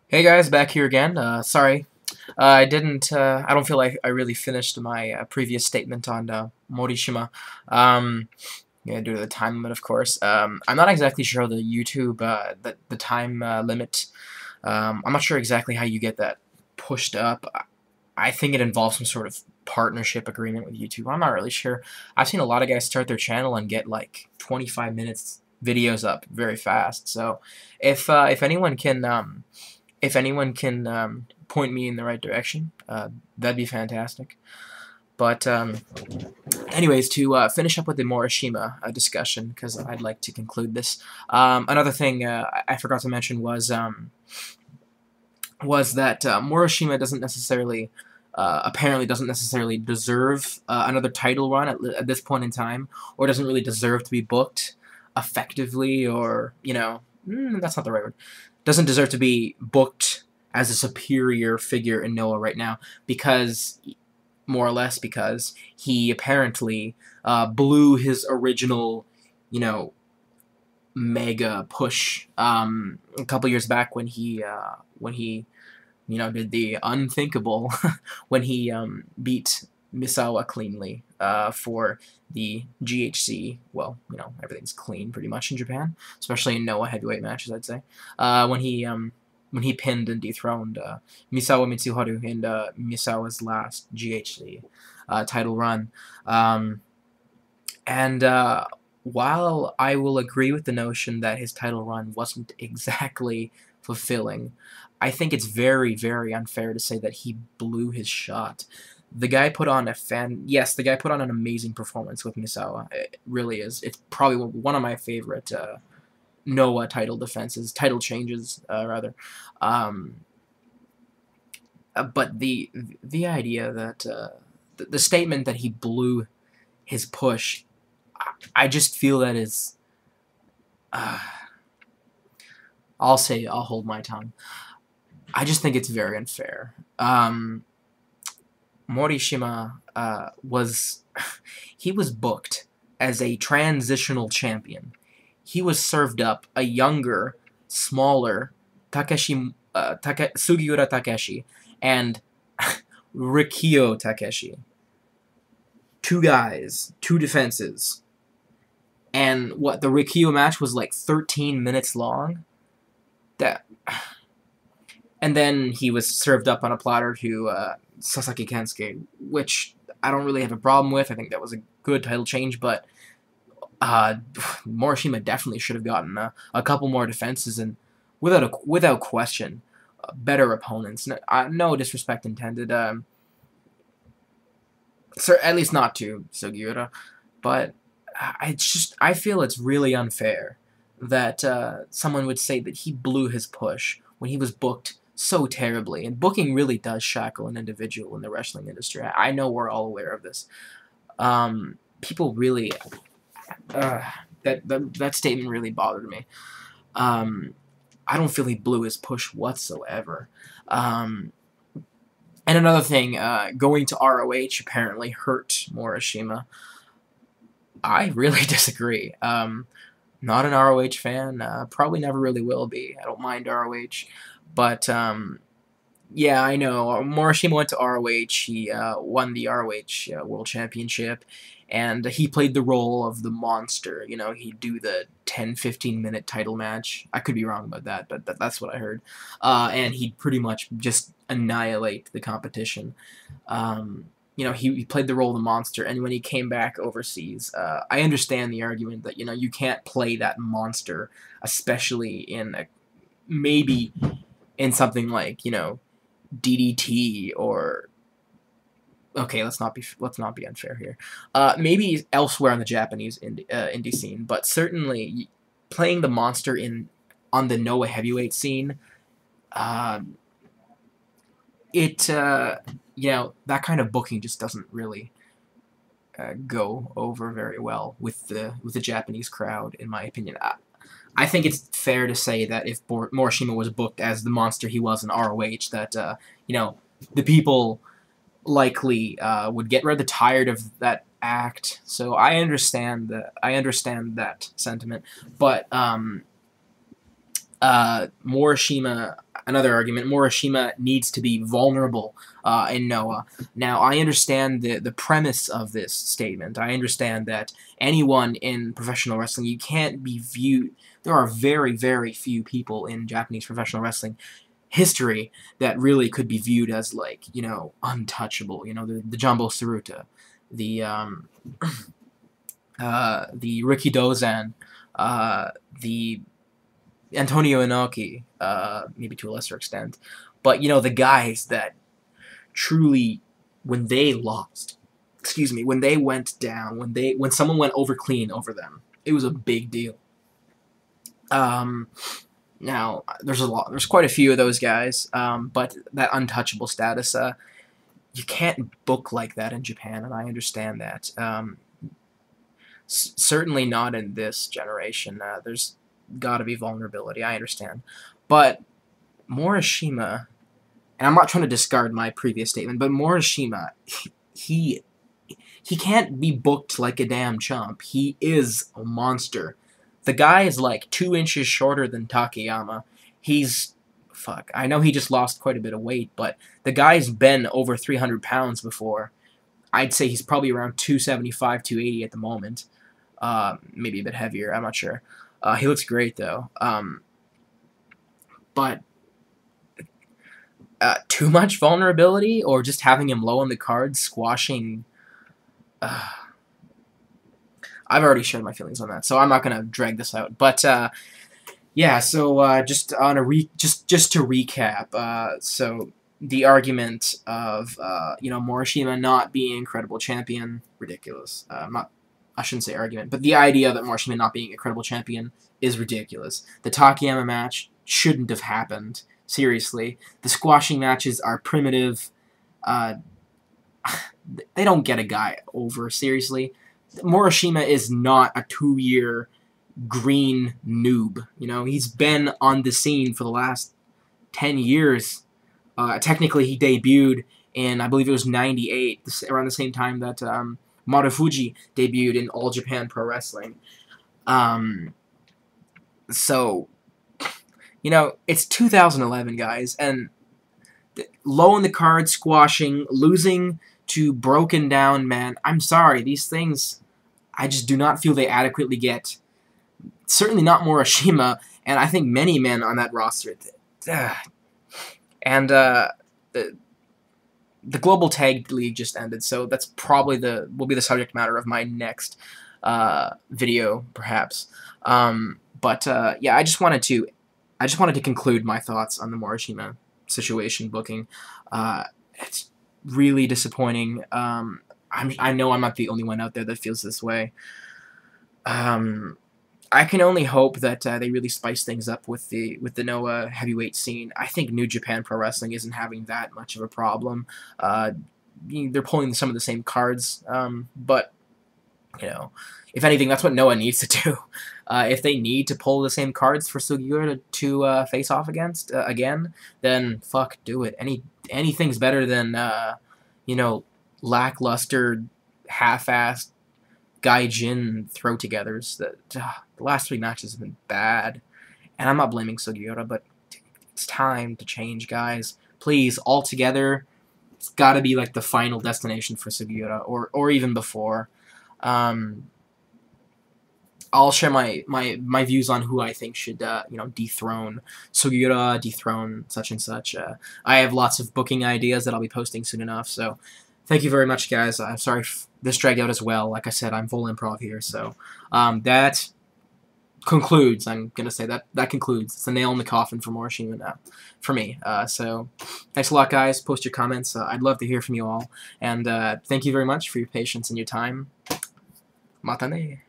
Hey guys, back here again. Sorry, I didn't. I don't feel like I really finished my previous statement on Morishima. Um, yeah, due to the time limit, of course. I'm not exactly sure the YouTube the time limit. I'm not sure exactly how you get that pushed up. I think it involves some sort of partnership agreement with YouTube. I'm not really sure. I've seen a lot of guys start their channel and get like 25 minutes videos up very fast. So if anyone can point me in the right direction, that'd be fantastic. But anyways, to finish up with the Morishima discussion, because I'd like to conclude this. Another thing I forgot to mention was that Morishima doesn't necessarily, apparently doesn't necessarily deserve another title run at this point in time, or doesn't really deserve to be booked effectively, or, that's not the right word. Doesn't deserve to be booked as a superior figure in Noah right now, because, more or less, because he apparently blew his original, you know, mega push a couple years back when he did the unthinkable when he beat Misawa cleanly for the GHC. Well, everything's clean pretty much in Japan, especially in Noah heavyweight matches, I'd say. When he pinned and dethroned Misawa Mitsuharu in Misawa's last GHC title run. And while I will agree with the notion that his title run wasn't exactly fulfilling, I think it's very, very unfair to say that he blew his shot. The guy put on the guy put on an amazing performance with Misawa. It really is. It's probably one of my favorite Noah title changes, rather. Um, but the idea that the statement that he blew his push, I just feel that is. I'll hold my tongue. I just think it's very unfair. Morishima was he was booked as a transitional champion. He was served up a younger, smaller Sugiura Takeshi and Rikio Takeshi. Two guys, two defenses, and what the Rikio match was like 13 minutes long. That, and then he was served up on a platter to Sasaki Kensuke, which I don't really have a problem with. I think that was a good title change, but Morishima definitely should have gotten a couple more defenses and without question, better opponents. No disrespect intended. At least not to Sugiura, but I feel it's really unfair that someone would say that he blew his push when he was booked so terribly. And booking really does shackle an individual in the wrestling industry. I know we're all aware of this. People really that statement really bothered me. I don't feel he blew his push whatsoever. And another thing, going to ROH apparently hurt Morishima. I really disagree. Not an ROH fan. Probably never really will be. I don't mind ROH. But, yeah, I know. Morishima went to ROH. He won the ROH World Championship. And he played the role of the monster. He'd do the 10-15 minute title match. I could be wrong about that, but that's what I heard. And he'd pretty much just annihilate the competition. He played the role of the monster, and when he came back overseas, I understand the argument that, you can't play that monster, especially maybe in something like, DDT or... Okay, let's not be unfair here. Maybe elsewhere on the Japanese indie scene, but certainly playing the monster on the Noah heavyweight scene, that kind of booking just doesn't really go over very well with the Japanese crowd, in my opinion. I think it's fair to say that if Morishima was booked as the monster he was in ROH, that the people likely would get rather tired of that act. So I understand that sentiment, but Morishima, another argument, Morishima needs to be vulnerable in Noah. Now, I understand the premise of this statement. I understand that anyone in professional wrestling, you can't be viewed... There are very, very few people in Japanese professional wrestling history that really could be viewed as, like, you know, untouchable. You know, the Jumbo Tsuruta, the Rikidozan, the Antonio Inoki, maybe to a lesser extent. But, you know, the guys that truly, when they lost, when they went down, when someone went over clean over them, it was a big deal. Now, there's quite a few of those guys, but that untouchable status, you can't book like that in Japan, and I understand that. Certainly not in this generation. There's got to be vulnerability, I understand. But Morishima, and I'm not trying to discard my previous statement, but Morishima, he can't be booked like a damn chump. He is a monster. The guy is like 2 inches shorter than Takayama. Fuck, I know he just lost quite a bit of weight, but the guy's been over 300 pounds before. I'd say he's probably around 275, 280 at the moment. Maybe a bit heavier, I'm not sure. He looks great, though. But too much vulnerability, or just having him low on the card, squashing... I've already shared my feelings on that, so I'm not going to drag this out. But, yeah, so just to recap, so the argument of, you know, Morishima not being incredible champion, ridiculous. I shouldn't say argument, but the idea that Morishima not being a credible champion is ridiculous. The Takayama match shouldn't have happened. Seriously. The squashing matches are primitive. They don't get a guy over, seriously. Morishima is not a 2-year green noob. You know, he's been on the scene for the last 10 years. Technically, he debuted in, I believe it was 98, around the same time that Marufuji debuted in All Japan Pro Wrestling. So, you know, it's 2011, guys, and low in the card, squashing, losing to broken down men. I'm sorry, these things, I just do not feel they adequately get. Certainly not Morishima, and I think many men on that roster. And the Global Tag League just ended, so that's probably will be the subject matter of my next video, perhaps. Yeah, I just wanted to conclude my thoughts on the Morishima situation booking. It's really disappointing. I know I'm not the only one out there that feels this way. I can only hope that they really spice things up with the Noah heavyweight scene. I think New Japan Pro Wrestling isn't having that much of a problem. They're pulling some of the same cards, but you know, if anything, that's what Noah needs to do. If they need to pull the same cards for Sugiura to face off against again, then fuck, do it. Anything's better than you know, lackluster, half-assed Gaijin throw-togethers. The last 3 matches have been bad, and I'm not blaming Sugiura, but it's time to change, guys. Please, all together, it's got to be like the final destination for Sugiura, or even before. I'll share my views on who I think should you know, dethrone Sugiura, dethrone such and such. I have lots of booking ideas that I'll be posting soon enough. So thank you very much, guys. I'm sorry if this dragged out as well. Like I said, I'm full improv here. So that concludes. I'm gonna say that concludes. It's the nail in the coffin for Morishima now, for me. So thanks a lot, guys. Post your comments. I'd love to hear from you all. And thank you very much for your patience and your time. Mata ne.